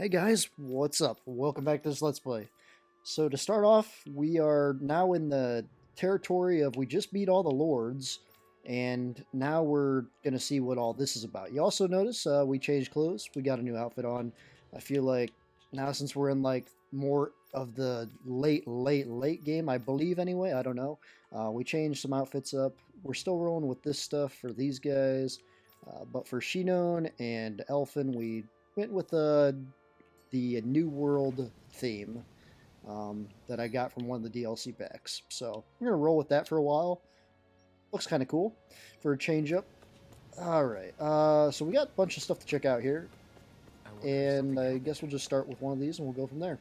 Hey guys, what's up? Welcome back to this Let's Play. So to start off, we are now in the territory of we just beat all the lords, and now we're going to see what all this is about. You also notice we changed clothes. We got a new outfit on. I feel like now since we're in like more of the late game, I believe anyway, I don't know. We changed some outfits up. We're still rolling with this stuff for these guys, but for Shinon and Elfin, we went with the New World theme that I got from one of the DLC packs. So I'm going to roll with that for a while. Looks kind of cool for a change up. All right, so we got a bunch of stuff to check out here. And I guess we'll just start with one of these and we'll go from there.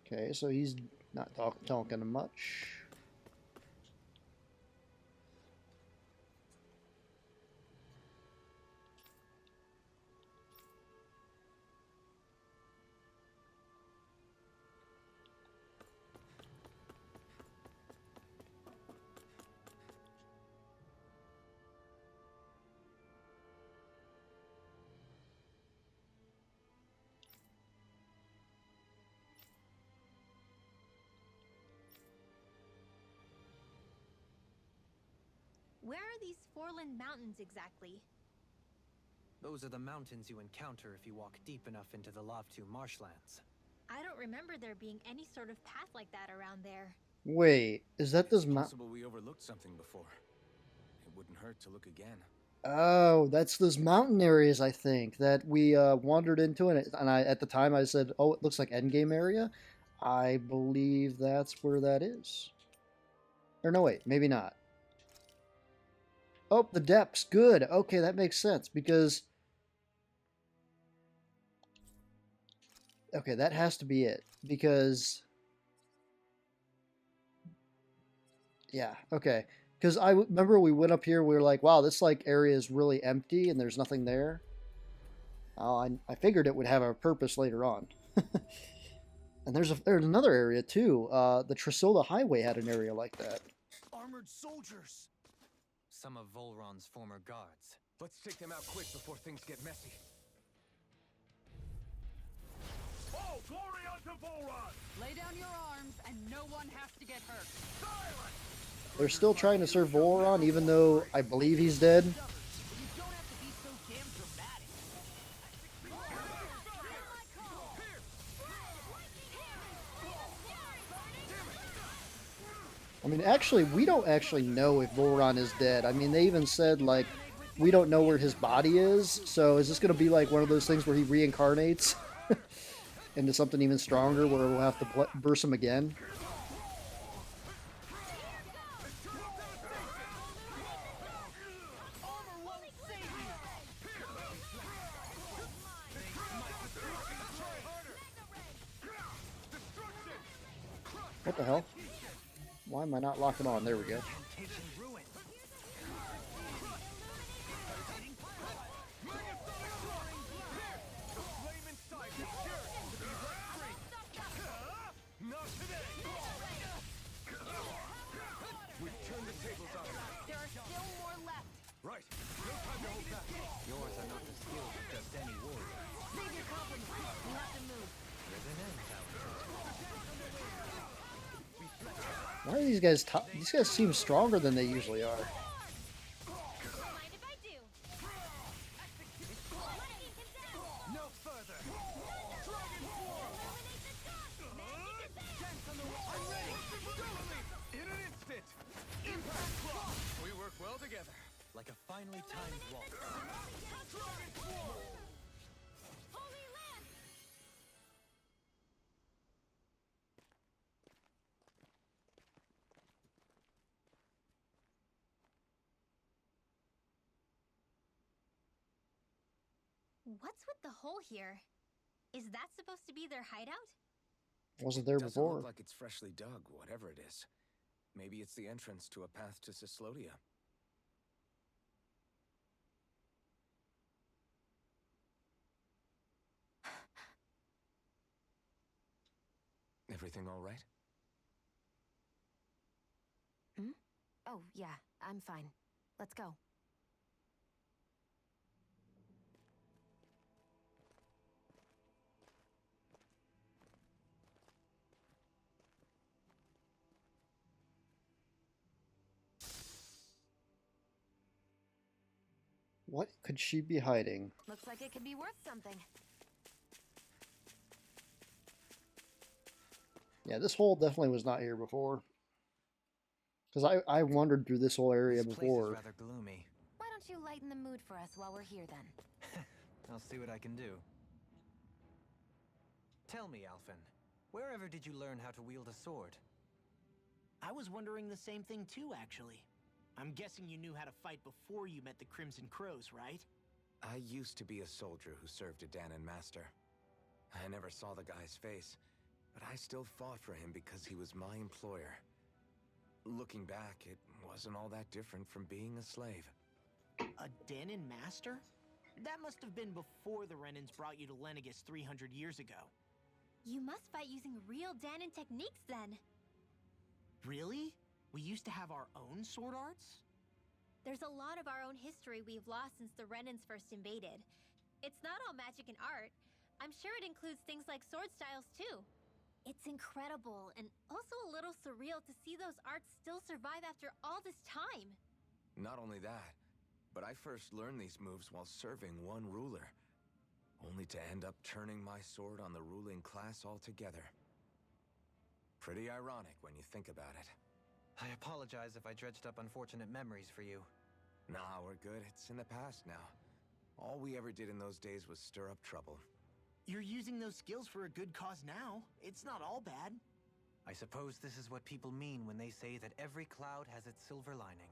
Okay, so he's not talking much. Where are these Forland mountains exactly? Those are the mountains you encounter if you walk deep enough into the Lavtu marshlands. I don't remember there being any sort of path like that around there. Wait, is that this mountain? Possible we overlooked something before. It wouldn't hurt to look again. Oh, that's those mountain areas, I think, that we wandered into, and I at the time I said, "Oh, it looks like endgame area." I believe that's where that is. Or no, wait, maybe not. Oh, the depths. Good. Okay, that makes sense because okay, that has to be it because yeah, okay. Because I remember we went up here, we were like, "Wow, this like area is really empty and there's nothing there." Oh, I figured it would have a purpose later on. And there's another area too. The Tresola Highway had an area like that. Armored soldiers! Some of Volron's former guards. Let's take them out quick before things get messy. Oh, glory unto Volron! Lay down your arms and no one has to get hurt. Silence! They're still trying to serve Voron, even though I believe he's dead. You don't have to be so damn dramatic. I mean, actually, we don't actually know if Voron is dead. I mean, they even said, like, we don't know where his body is. So is this going to be like one of those things where he reincarnates into something even stronger where we'll have to burst him again? What the hell? Why am I not locking on? There we go. There are still more left. Right, no time to hold back. Yours are not the skills of just any warrior. Save your compliments. We have to move. Why are these guys these guys seem stronger than they usually are. Mind if I do? No further! I'm ready! In an instant! Impact block! We work well together. Like a finely timed waltz. Holy Land! What's with the hole here? Is that supposed to be their hideout? Wasn't there Doesn't before. look like it's freshly dug, whatever it is. Maybe it's the entrance to a path to Cyslodia. Everything all right? Oh, yeah, I'm fine. Let's go. What could she be hiding? Looks like it could be worth something. Yeah, this hole definitely was not here before. Because I wandered through this whole area This before. place is rather gloomy. Why don't you lighten the mood for us while we're here then? I'll see what I can do. Tell me, Alphen, wherever did you learn how to wield a sword? I was wondering the same thing too, actually. I'm guessing you knew how to fight before you met the Crimson Crows, right? I used to be a soldier who served a Dahnan master. I never saw the guy's face, but I still fought for him because he was my employer. Looking back, it wasn't all that different from being a slave. A Dahnan master? That must have been before the Renans brought you to Lenegis 300 years ago. You must fight using real Dahnan techniques then. Really? We used to have our own sword arts? There's a lot of our own history we've lost since the Renans first invaded. It's not all magic and art. I'm sure it includes things like sword styles too. It's incredible and also a little surreal to see those arts still survive after all this time. Not only that, but I first learned these moves while serving one ruler, only to end up turning my sword on the ruling class altogether. Pretty ironic when you think about it. I apologize if I dredged up unfortunate memories for you. Nah, we're good. It's in the past now. All we ever did in those days was stir up trouble. You're using those skills for a good cause now. It's not all bad. I suppose this is what people mean when they say that every cloud has its silver lining.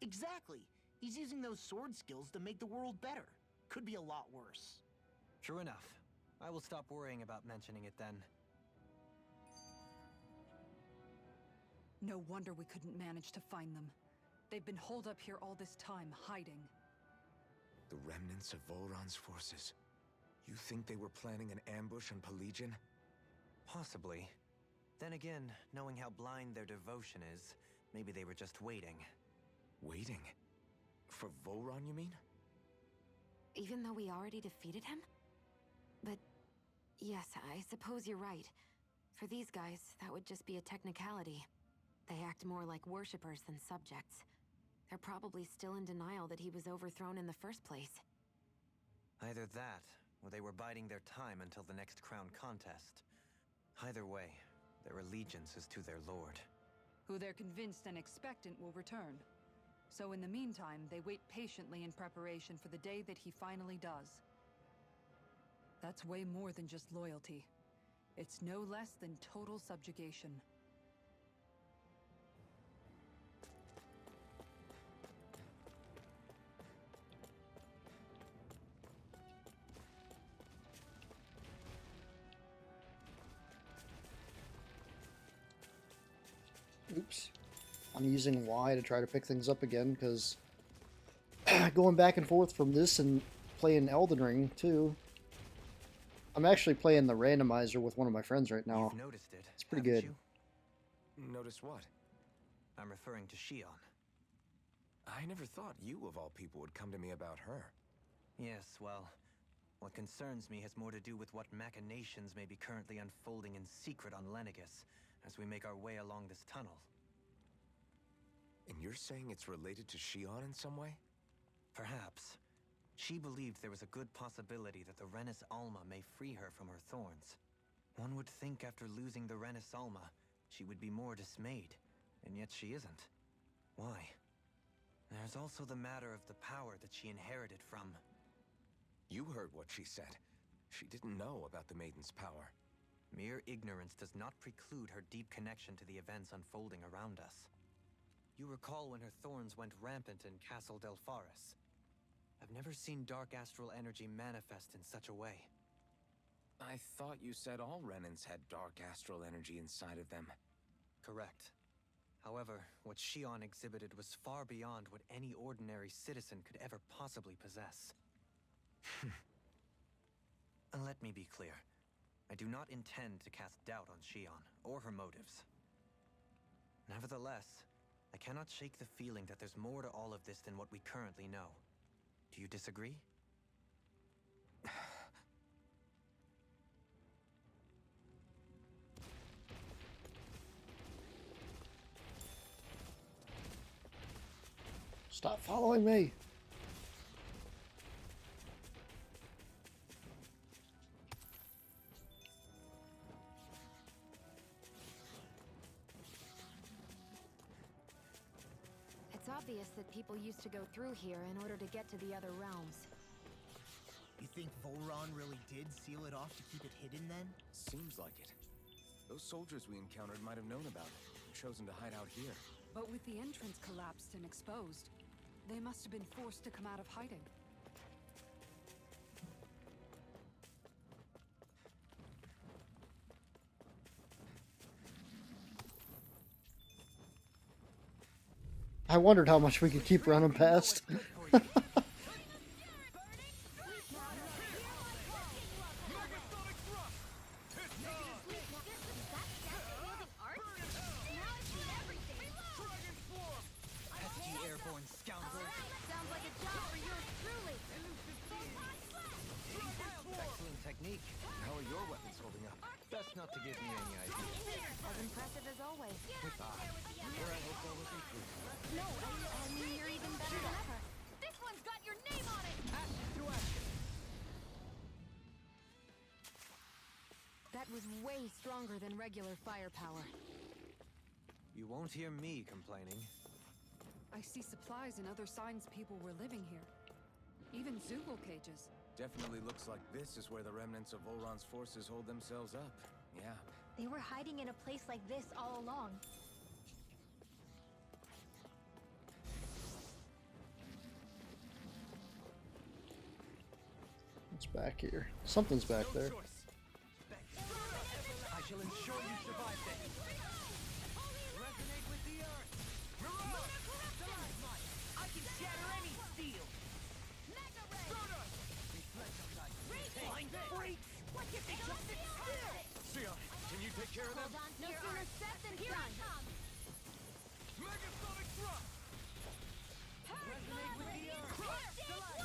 Exactly. He's using those sword skills to make the world better. Could be a lot worse. True enough. I will stop worrying about mentioning it then. No wonder we couldn't manage to find them. They've been holed up here all this time, hiding. The remnants of Volron's forces. You think they were planning an ambush on Pelegion? Possibly. Then again, knowing how blind their devotion is, maybe they were just waiting. Waiting? For Volron, you mean? Even though we already defeated him? But yes, I suppose you're right. For these guys, that would just be a technicality. They act more like worshippers than subjects. They're probably still in denial that he was overthrown in the first place. Either that, or they were biding their time until the next crown contest. Either way, their allegiance is to their lord. Who they're convinced and expectant will return. So in the meantime, they wait patiently in preparation for the day that he finally does. That's way more than just loyalty. It's no less than total subjugation. Oops. I'm using Y to try to pick things up again, because going back and forth from this and playing Elden Ring, too. I'm actually playing the randomizer with one of my friends right now. You've noticed it, It's pretty haven't good. you? Notice what? I'm referring to Shawn. I never thought you, of all people, would come to me about her. Yes, well, what concerns me has more to do with what machinations may be currently unfolding in secret on Lenegis, as we make our way along this tunnel. And you're saying it's related to Shawn in some way? Perhaps. She believed there was a good possibility that the Renis Alma may free her from her thorns. One would think after losing the Renis Alma, she would be more dismayed, and yet she isn't. Why? There's also the matter of the power that she inherited from... You heard what she said. She didn't know about the Maiden's power. Mere ignorance does not preclude her deep connection to the events unfolding around us. You recall when her thorns went rampant in Castle Delpharis. I've never seen dark astral energy manifest in such a way. I thought you said all Renans had dark astral energy inside of them. Correct. However, what Shawn exhibited was far beyond what any ordinary citizen could ever possibly possess. Let me be clear. I do not intend to cast doubt on Shawn or her motives. Nevertheless, I cannot shake the feeling that there's more to all of this than what we currently know. Do you disagree? Stop following me. It's obvious that people used to go through here in order to get to the other realms. You think Volron really did seal it off to keep it hidden then? Seems like it. Those soldiers we encountered might have known about it, and chosen to hide out here. But with the entrance collapsed and exposed, they must have been forced to come out of hiding. I wondered how much we could keep running past. Airborne scoundrel! Sounds like a job for yours truly. Excellent technique. How are your weapons holding up? Best not to give me any ideas. As impressive as always. Or I hope that was improved. No, I mean you're even better than ever. This one's got your name on it. Action to action! That was way stronger than regular firepower. You won't hear me complaining. I see supplies and other signs people were living here. Even Zoogle cages. Definitely looks like this is where the remnants of Volron's forces hold themselves up. Yeah. They were hiding in a place like this all along. What's back here? Something's back there. I shall ensure you survive this. Resonate with the earth. I can shatter any steel. Sia, can you take care of them? No sooner said than done. Megasonic thrust! Resonate with the earth.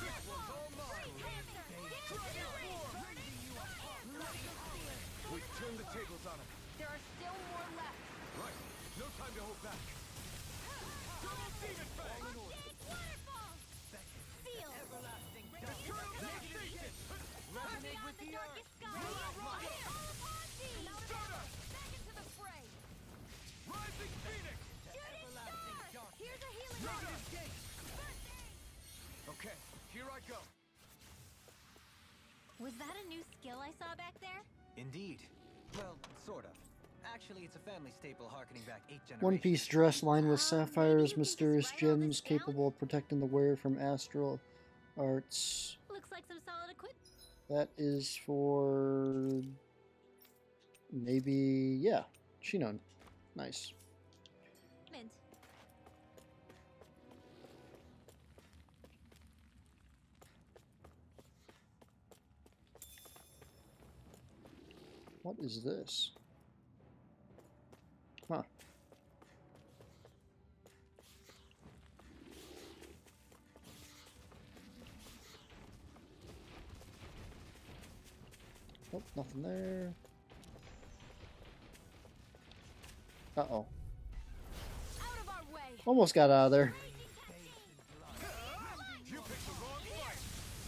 This one's all mine! We've turned the tables on him. There are still more left. Right, no time to hold back. Double demon fang! Feel! Resonate with the earth. Rising Phoenix! Here's a healing Okay, here I go. Was that a new skill I saw back there? Indeed. Well, sort of. Actually, it's a family staple harkening back 8 generations. One piece dress lined with sapphires, mysterious gems capable of protecting the wearer from astral arts. Looks like some solid equipment. That is for maybe, yeah, Shinon. Nice. What is this? Huh. Oh, nothing there. Uh-oh. Out of our way. Almost got out of there.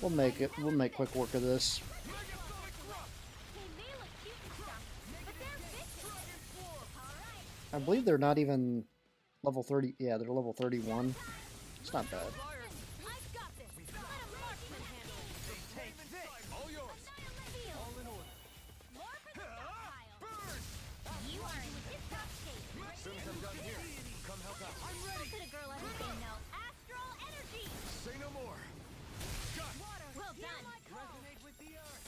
We'll make it. We'll make quick work of this. I believe they're not even level 30. Yeah, they're level 31. It's not bad. Say no more. Well done. Resonate with the earth.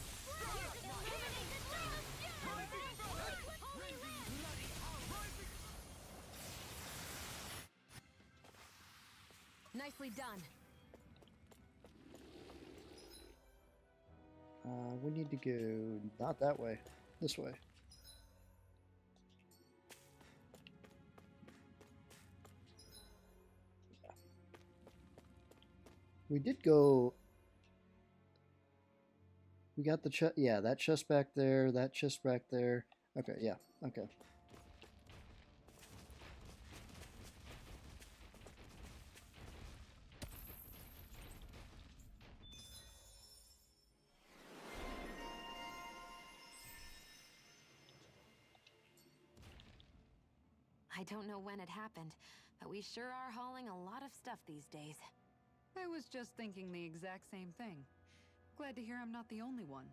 Nicely done. We need to go not that way. This way. We did go... We got the chest... Yeah, that chest back there, that chest back there. Okay, yeah, okay. I don't know when it happened, but we sure are hauling a lot of stuff these days. I was just thinking the exact same thing. Glad to hear I'm not the only one.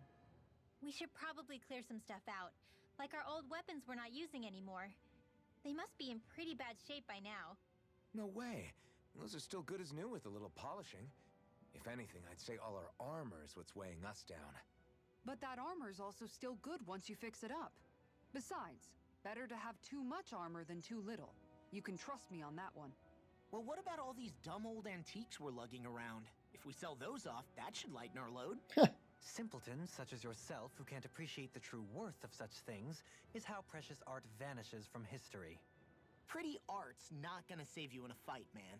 We should probably clear some stuff out. Like our old weapons we're not using anymore. They must be in pretty bad shape by now. No way. Those are still good as new with a little polishing. If anything, I'd say all our armor is what's weighing us down. But that armor's also still good once you fix it up. Besides, better to have too much armor than too little. You can trust me on that one. Well, what about all these dumb old antiques we're lugging around? If we sell those off, that should lighten our load. Simpletons such as yourself who can't appreciate the true worth of such things is how precious art vanishes from history. Pretty art's not gonna save you in a fight, man.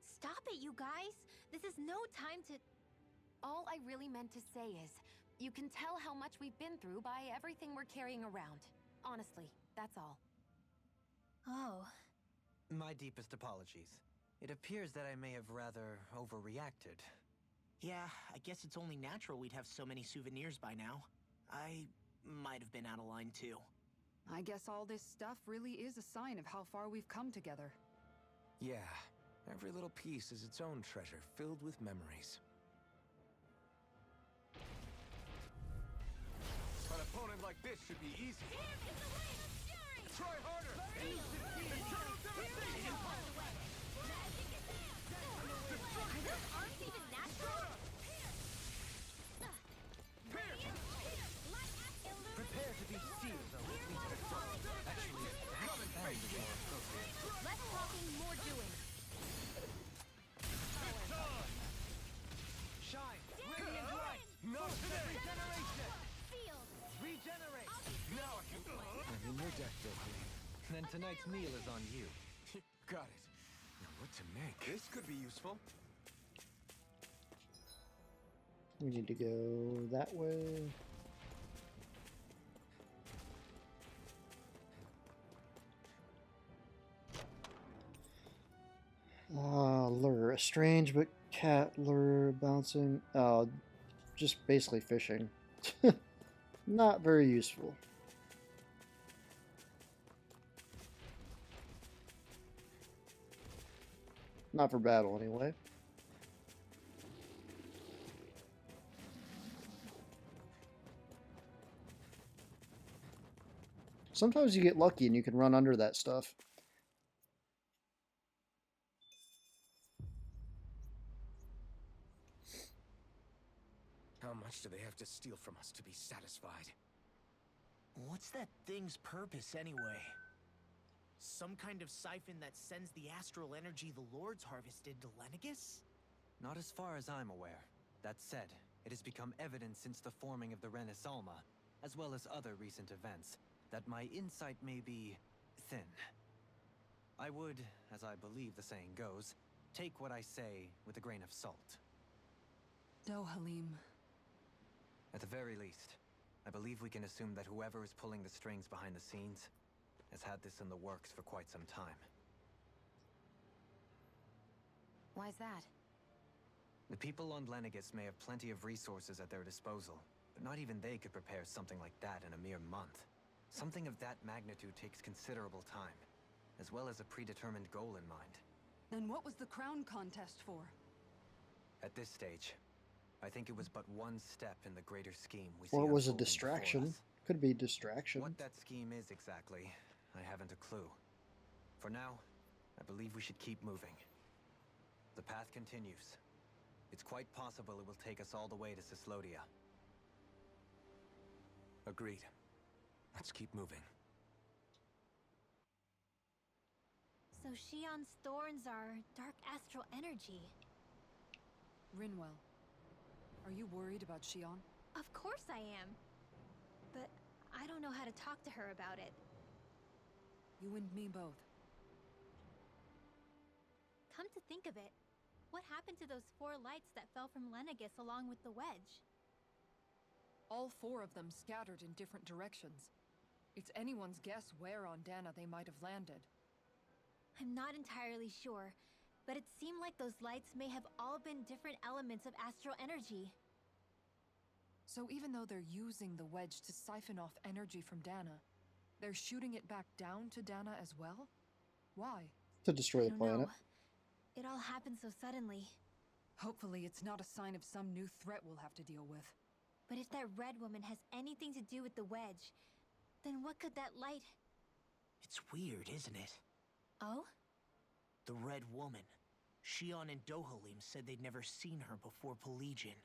Stop it, you guys! This is no time to... All I really meant to say is, you can tell how much we've been through by everything we're carrying around. Honestly, that's all. Oh. My deepest apologies. It appears that I may have rather overreacted. Yeah, I guess it's only natural we'd have so many souvenirs by now. I might have been out of line too. I guess all this stuff really is a sign of how far we've come together. Yeah, every little piece is its own treasure filled with memories. An opponent like this should be easy. Try harder! Internal devastation! Are those arms even natural? Prepare to be sealed, though it leads to trouble. Actually, that is more appropriate. Less talking, more doing. Shine! Radiant light! Not today! Regeneration! Field. Regenerate! Now I can... I'm in your deck, Dahnan. Then tonight's meal is on you. Got it. Now what to make? This could be useful. We need to go that way. Lure. A strange but cat lure bouncing. Oh, just basically fishing. Not very useful. Not for battle, anyway. Sometimes you get lucky and you can run under that stuff. How much do they have to steal from us to be satisfied? What's that thing's purpose anyway? Some kind of siphon that sends the astral energy the Lords harvested to Lenegis? Not as far as I'm aware. That said, it has become evident since the forming of the Renans Alma, as well as other recent events, that my insight may be thin. I would, as I believe the saying goes, take what I say with a grain of salt. Halim. At the very least, I believe we can assume that whoever is pulling the strings behind the scenes has had this in the works for quite some time. Why's that? The people on Lenegis may have plenty of resources at their disposal, but not even they could prepare something like that in a mere month. Something of that magnitude takes considerable time, as well as a predetermined goal in mind. Then what was the crown contest for? At this stage, I think it was but one step in the greater scheme we see Or it was a unfolding before distraction. us. Could be distraction. What that scheme is exactly, I haven't a clue. For now, I believe we should keep moving. The path continues. It's quite possible it will take us all the way to Cislodia. Agreed. Let's keep moving. So Shion's thorns are dark astral energy. Rinwell. Are you worried about Shawn? Of course I am. But I don't know how to talk to her about it. You and me both. Come to think of it, what happened to those 4 lights that fell from Lenegis along with the wedge? All 4 of them scattered in different directions. It's anyone's guess where on Dahna they might have landed. I'm not entirely sure, but it seemed like those lights may have all been different elements of astral energy. So even though they're using the wedge to siphon off energy from Dahna, they're shooting it back down to Dahna as well? Why? To destroy I the don't planet. know. It all happened so suddenly. Hopefully it's not a sign of some new threat we'll have to deal with. But if that red woman has anything to do with the wedge, then what could that light... It's weird, isn't it? Oh? The Red Woman. Shawn and Dohalim said they'd never seen her before Pelagian.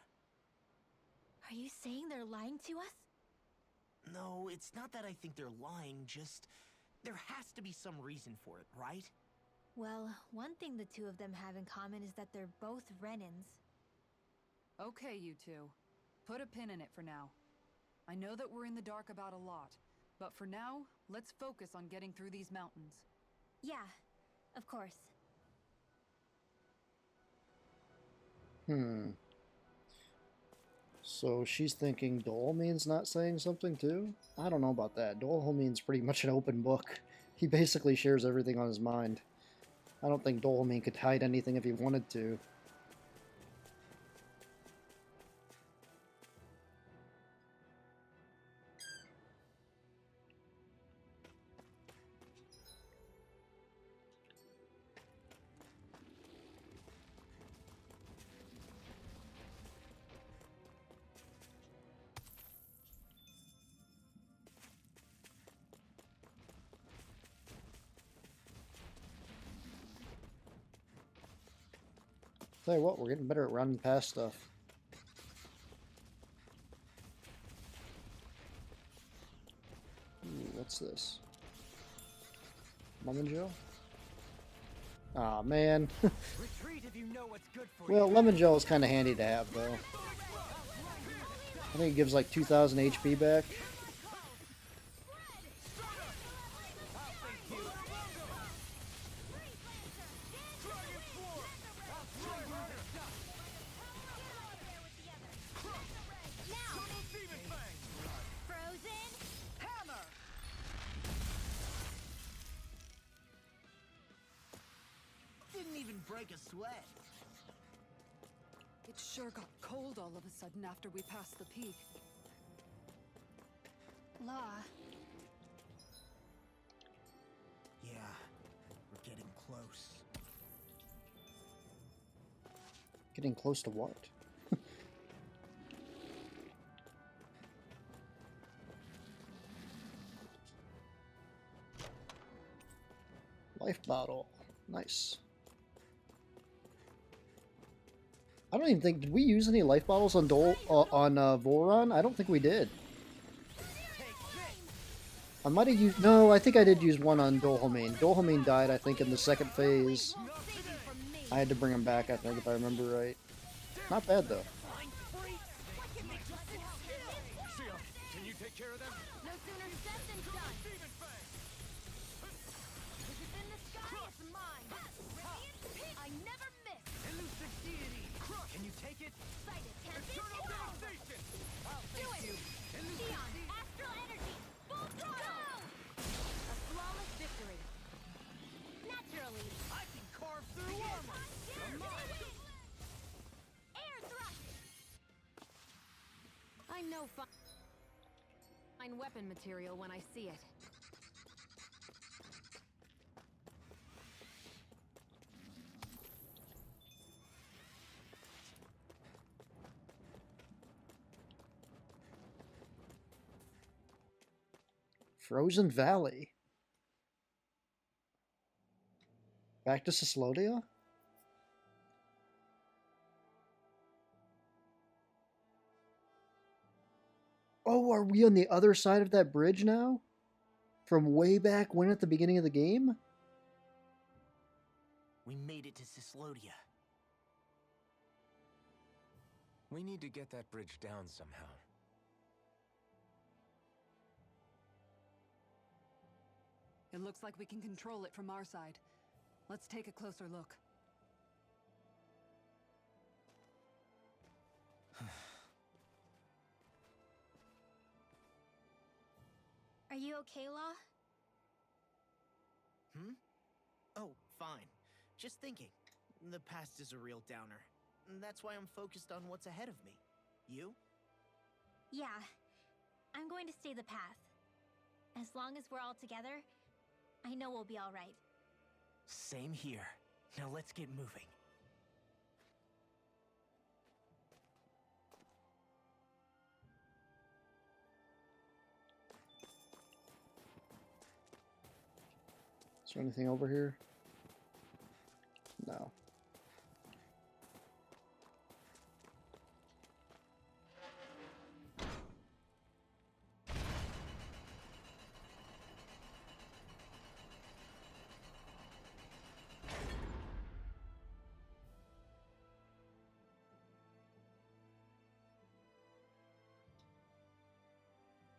Are you saying they're lying to us? No, it's not that I think they're lying, just... there has to be some reason for it, right? Well, one thing the 2 of them have in common is that they're both Renans. Okay, you 2. Put a pin in it for now. I know that we're in the dark about a lot, but for now, let's focus on getting through these mountains. Yeah, of course. So she's thinking Dohalim's not saying something too? I don't know about that. Dohalim's pretty much an open book. He basically shares everything on his mind. I don't think Dohalim could hide anything if he wanted to. Tell you what, we're getting better at running past stuff. Ooh, what's this? Lemon gel? Aw, man. Retreat if you know what's good for Well, you. lemon gel is kind of handy to have, though. I think it gives like 2,000 HP back. Didn't even break a sweat. It sure got cold all of a sudden after we passed the peak. La, Yeah, we're getting close. Getting close to what? Life bottle. Nice. I don't even think... Did we use any life bottles on Voron? I don't think we did. I might have used... No, I think I did use one on Dohalim. Dohalim died, I think, in the second phase. I had to bring him back, I think, if I remember right. Not bad, though. Can you take care of them? No sooner said than done. If it's in the sky, it's mine. I never miss. Elusive deity. Can you take it? Sighted, tempted, Eternal it's over. devastation! Do it. Shawn, astral energy, full throttle. A flawless victory. Naturally. I can carve through armor! Air thrust. I know fine weapon material when I see it. Frozen Valley. Back to Cyslodia? Oh, are we on the other side of that bridge now? From way back when at the beginning of the game? We made it to Cyslodia. We need to get that bridge down somehow. It looks like we can control it from our side. Let's take a closer look. Are you okay, Law? Oh, fine. Just thinking. The past is a real downer. That's why I'm focused on what's ahead of me. You? Yeah. I'm going to stay the path. As long as we're all together, I know we'll be all right. Same here. Now let's get moving. Is there anything over here? No.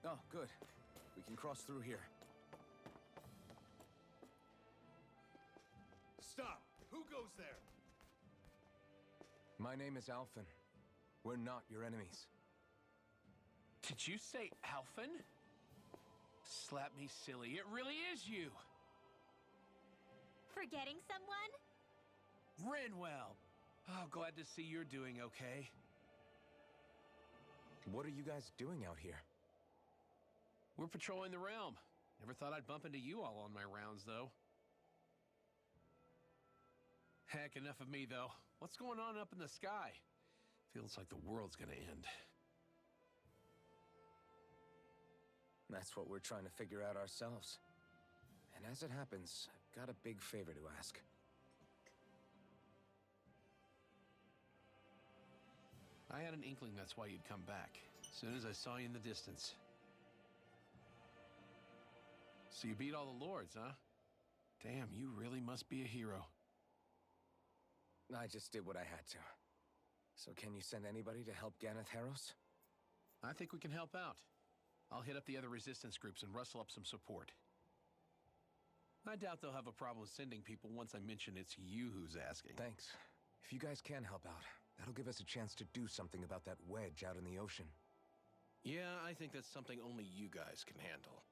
Oh, good. We can cross through here. Stop! Who goes there? My name is Alphen. We're not your enemies. Did you say Alphen? Slap me silly, it really is you! Forgetting someone? Renwell! Oh, glad to see you're doing okay. What are you guys doing out here? We're patrolling the realm. Never thought I'd bump into you all on my rounds, though. Heck, enough of me, though. What's going on up in the sky? Feels like the world's gonna end. That's what we're trying to figure out ourselves. And as it happens, I've got a big favor to ask. I had an inkling that's why you'd come back, as soon as I saw you in the distance. So you beat all the lords, huh? Damn, you really must be a hero. I just did what I had to. So can you send anybody to help Ganeth Heros? I think we can help out. I'll hit up the other resistance groups and rustle up some support. I doubt they'll have a problem sending people once I mention it's you who's asking. Thanks. If you guys can help out, that'll give us a chance to do something about that wedge out in the ocean. Yeah, I think that's something only you guys can handle.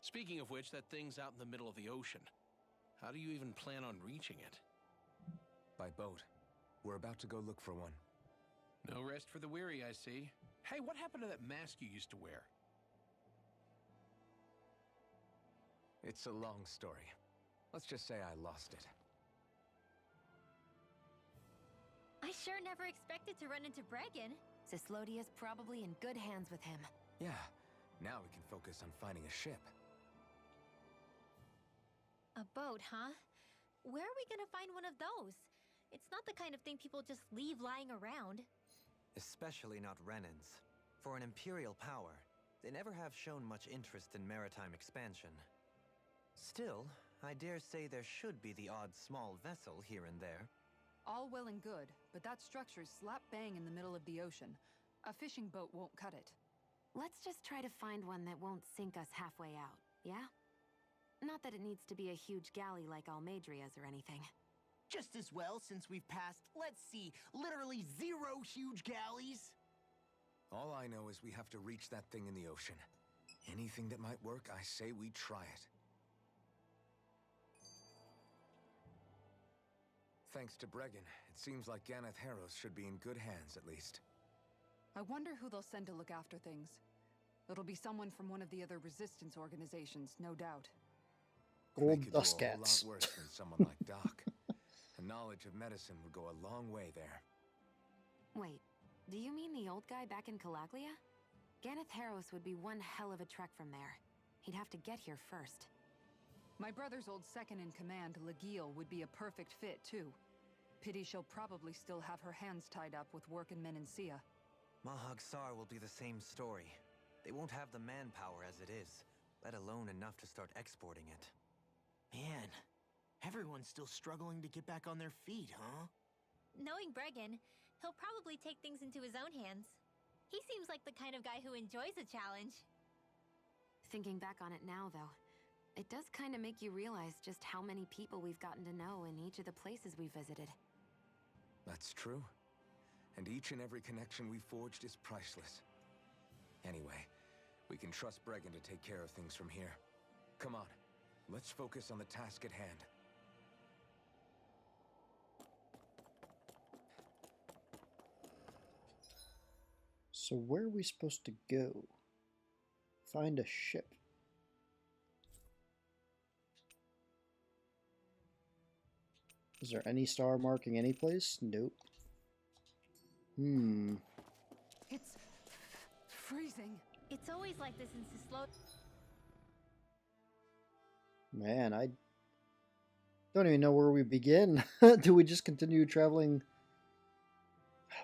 Speaking of which, that thing's out in the middle of the ocean. How do you even plan on reaching it? By boat. We're about to go look for one. No rest for the weary, I see. Hey, what happened to that mask you used to wear? It's a long story. Let's just say I lost it. I sure never expected to run into Bregan. Zeslodia's probably in good hands with him. Yeah, now we can focus on finding a ship. A boat, huh? Where are we gonna find one of those? It's not the kind of thing people just leave lying around. Especially not Renans. For an imperial power, they never have shown much interest in maritime expansion. Still, I dare say there should be the odd small vessel here and there. All well and good, but that structure's slap bang in the middle of the ocean. A fishing boat won't cut it. Let's just try to find one that won't sink us halfway out, yeah? Not that it needs to be a huge galley like Almadria's or anything. Just as well, since we've passed, let's see, literally 0 huge galleys. All I know is we have to reach that thing in the ocean. Anything that might work, I say we try it. Thanks to Bregan, it seems like Ganeth Heros should be in good hands, at least. I wonder who they'll send to look after things. It'll be someone from one of the other resistance organizations, no doubt. They Gold could do dust a whole cats. lot worse than someone like Doc. A knowledge of medicine would go a long way there. Wait, do you mean the old guy back in Calaglia? Ganeth Heros would be one hell of a trek from there. He'd have to get here first. My brother's old second-in-command, Legil, would be a perfect fit, too. Pity she'll probably still have her hands tied up with work in Menancia. Mahag Sar will be the same story. They won't have the manpower as it is, let alone enough to start exporting it. Man, everyone's still struggling to get back on their feet, huh? Knowing Bregan, he'll probably take things into his own hands. He seems like the kind of guy who enjoys a challenge. Thinking back on it now, though, it does kind of make you realize just how many people we've gotten to know in each of the places we visited. That's true. And each and every connection we forged is priceless. Anyway, we can trust Bregan to take care of things from here. Come on, let's focus on the task at hand. So where are we supposed to go? Find a ship. Is there any star marking any place? Nope. It's freezing. It's always like this in slow. Man, I don't even know where we begin. Do we just continue traveling?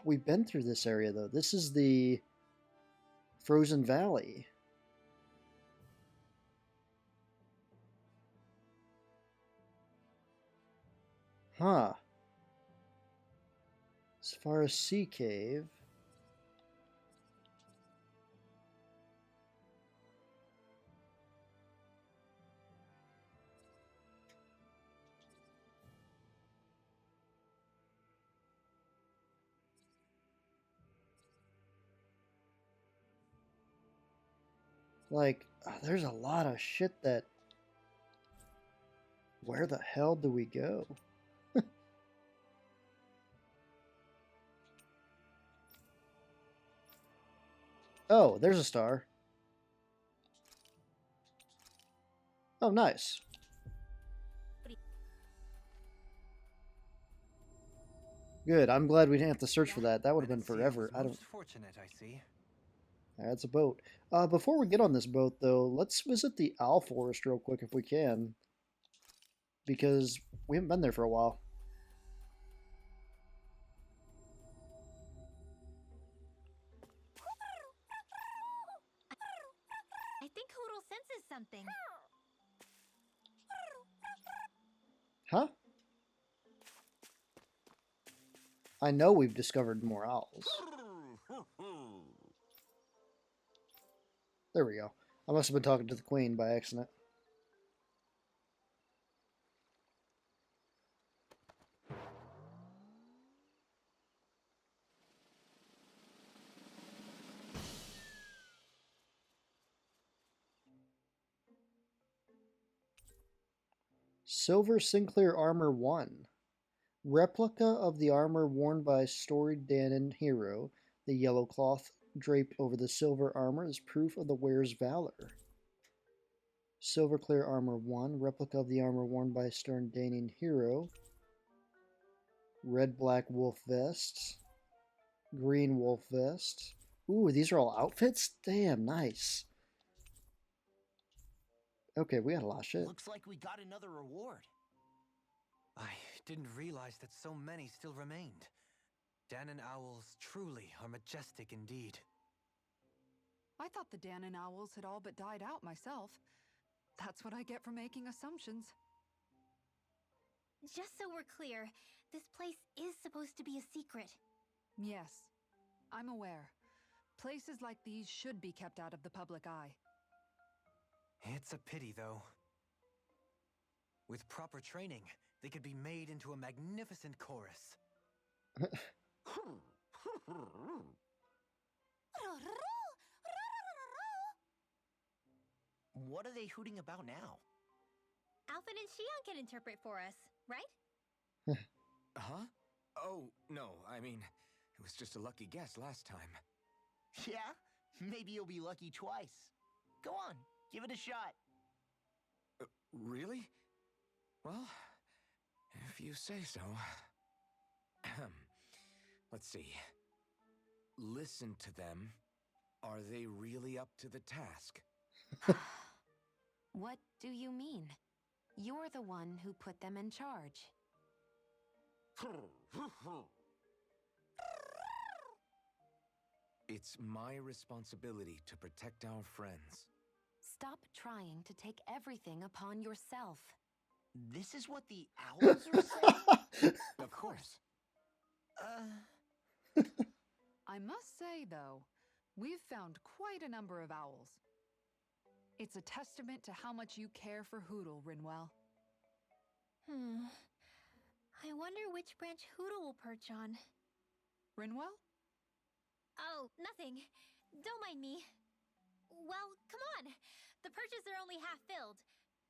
We've been through this area, though. This is the Frozen Valley. Huh. As far as Sea Cave. Like, there's a lot of shit that... Where the hell do we go? Oh, there's a star. Oh, nice. Good. I'm glad we didn't have to search for that. That would have been forever. I don't. Most fortunate, I see. That's a boat. Before we get on this boat, though, let's visit the Owl Forest real quick if we can, because we haven't been there for a while. I think Hoodle senses something. Huh? I know we've discovered more owls. There we go. I must have been talking to the queen by accident. Silver Sinclair Armor 1. Replica of the armor worn by storied Dahnan hero. The yellow cloth draped over the silver armor is proof of the wearer's valor. Silver Clear Armor 1. Replica of the armor worn by stern Dahnan hero. Red Black Wolf Vest. Green Wolf Vest. Ooh, these are all outfits? Damn, nice. Okay, we got a lot of shit. Looks like we got another reward. I didn't realize that so many still remained. Dahnan owls truly are majestic indeed. I thought the Dahnan owls had all but died out myself. That's what I get for making assumptions. Just so we're clear, this place is supposed to be a secret. Yes, I'm aware. Places like these should be kept out of the public eye. It's a pity, though. With proper training, they could be made into a magnificent chorus. What are they hooting about now? Alfred and Shion can interpret for us, right? Huh? Oh, no, I mean, it was just a lucky guess last time. Yeah? Maybe you'll be lucky twice. Go on, give it a shot. Really? Well, if you say so. Let's see. Listen to them. Are they really up to the task? What do you mean? You're the one who put them in charge. It's my responsibility to protect our friends. Stop trying to take everything upon yourself. This is what the owls are saying? Of course. I must say, though, we've found quite a number of owls. It's a testament to how much you care for Hootle, Rinwell. I wonder which branch Hootle will perch on. Rinwell? Oh, nothing. Don't mind me. Well, come on. The perches are only half filled.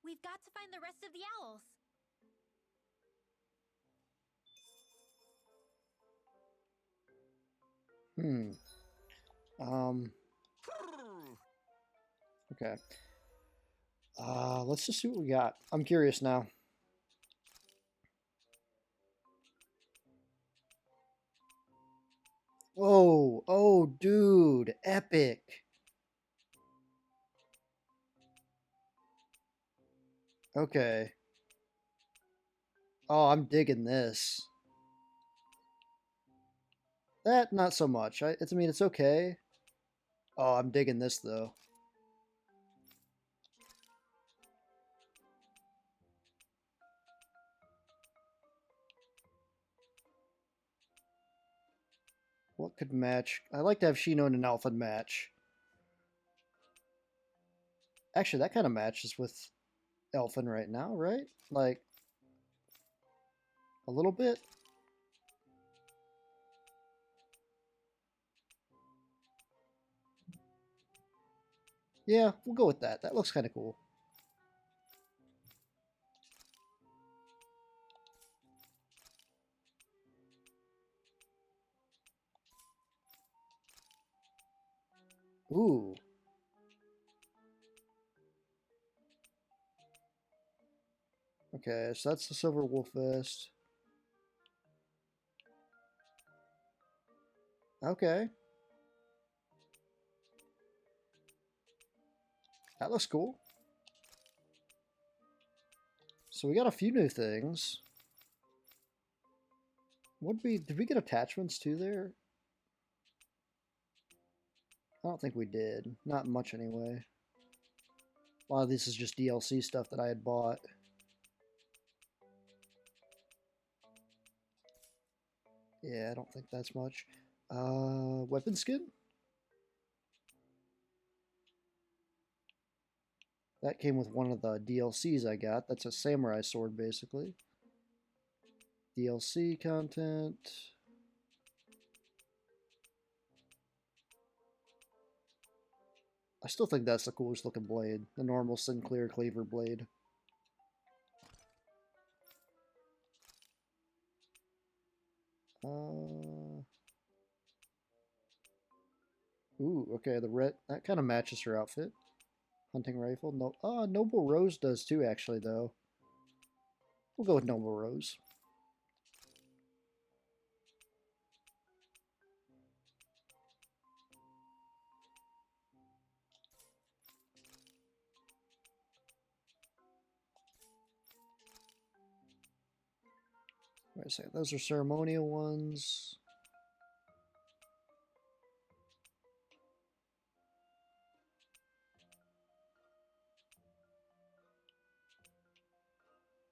We've got to find the rest of the owls. Okay. Let's just see what we got. I'm curious now. Oh, dude, epic. Okay. Oh, I'm digging this. That, not so much. I mean, it's okay. Oh, I'm digging this, though. What could match? I like to have Shino in an Elfin match. Actually, that kind of matches with Elfin right now, right? Like, a little bit? Yeah, we'll go with that. That looks kind of cool. Ooh. Okay, so that's the Silver Wolf Vest. Okay. That looks cool. So we got a few new things. Did we get attachments too there? I don't think we did. Not much anyway. A lot of this is just DLC stuff that I had bought. Yeah, I don't think that's much. Weapon skin? That came with one of the DLCs I got. That's a samurai sword, basically. DLC content. I still think that's the coolest looking blade. The normal Sinclair Cleaver blade. Ooh, okay, the red, that kind of matches her outfit. Hunting rifle. No, Noble Rose does too, actually, though. We'll go with Noble Rose. Wait a second, those are ceremonial ones.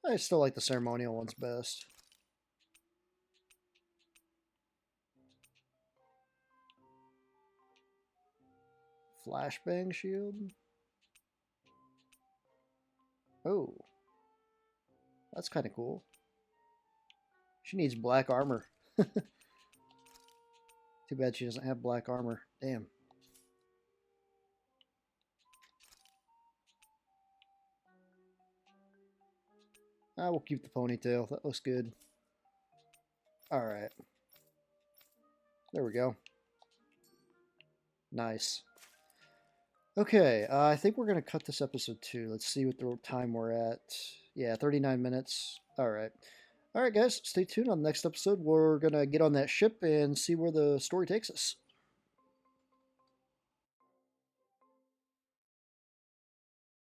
I still like the ceremonial ones best. Flashbang shield. Oh. That's kind of cool. She needs black armor. Too bad she doesn't have black armor. Damn. We'll keep the ponytail. That looks good. Alright. There we go. Nice. Okay, I think we're going to cut this episode too. Let's see what the time we're at. Yeah, 39 minutes. Alright. Alright, guys. Stay tuned. On the next episode, we're going to get on that ship and see where the story takes us.